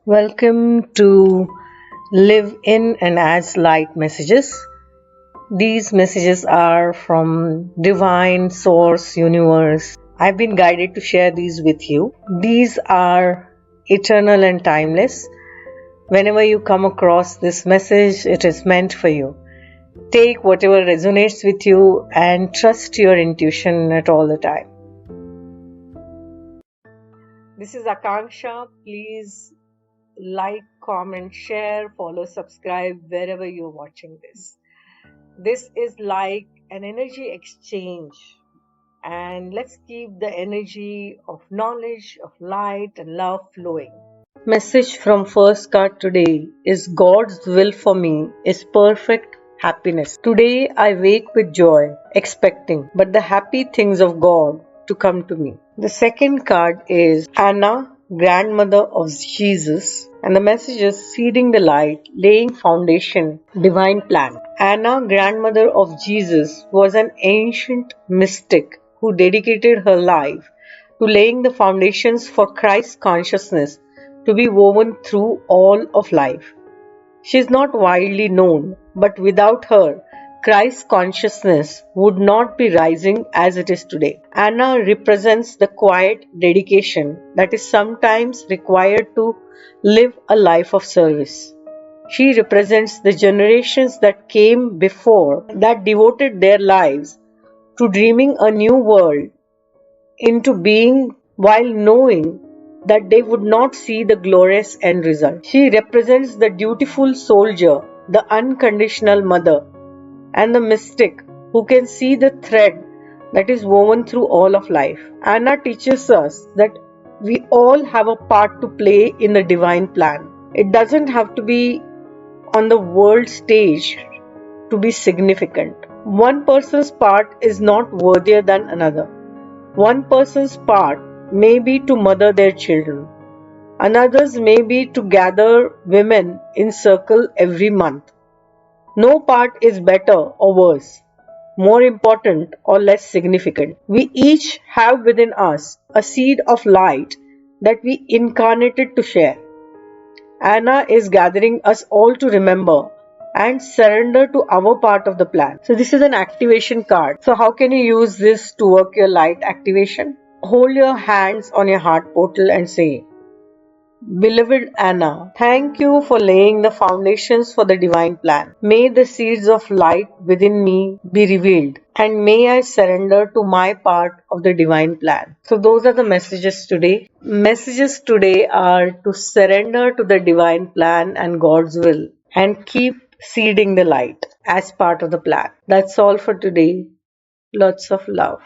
Welcome to Live in and as Light messages. These messages are from Divine Source Universe. I've been guided to share these with you. These are eternal and timeless. Whenever you come across this message, it is meant for you. Take whatever resonates with you and trust your intuition at all the time. This is Akanksshaa. Please like, comment, share, follow, subscribe wherever you're watching this. This is like an energy exchange, and let's keep the energy of knowledge, of light, and love flowing. Message from first card today is God's will for me is perfect happiness. Today I wake with joy, expecting but the happy things of God to come to me. The second card is Anna, grandmother of Jesus, and the message is seeding the light, laying foundation, divine plan. Anna, grandmother of Jesus, was an ancient mystic who dedicated her life to laying the foundations for Christ's consciousness to be woven through all of life. She is not widely known, but without her, Christ's consciousness would not be rising as it is today. Anna represents the quiet dedication that is sometimes required to live a life of service. She represents the generations that came before that devoted their lives to dreaming a new world into being while knowing that they would not see the glorious end result. She represents the dutiful soldier, the unconditional mother, and the mystic who can see the thread that is woven through all of life. Anna teaches us that we all have a part to play in the divine plan. It doesn't have to be on the world stage to be significant. One person's part is not worthier than another. One person's part may be to mother their children. Another's may be to gather women in circle every month. No part is better or worse, more important or less significant. We each have within us a seed of light that we incarnated to share. Anna is gathering us all to remember and surrender to our part of the plan. So this is an activation card. So how can you use this to work your light activation? Hold your hands on your heart portal and say, Beloved Anna, thank you for laying the foundations for the divine plan. May the seeds of light within me be revealed, and may I surrender to my part of the divine plan. So those are the messages today. Messages today are to surrender to the divine plan and God's will and keep seeding the light as part of the plan. That's all for today. Lots of love.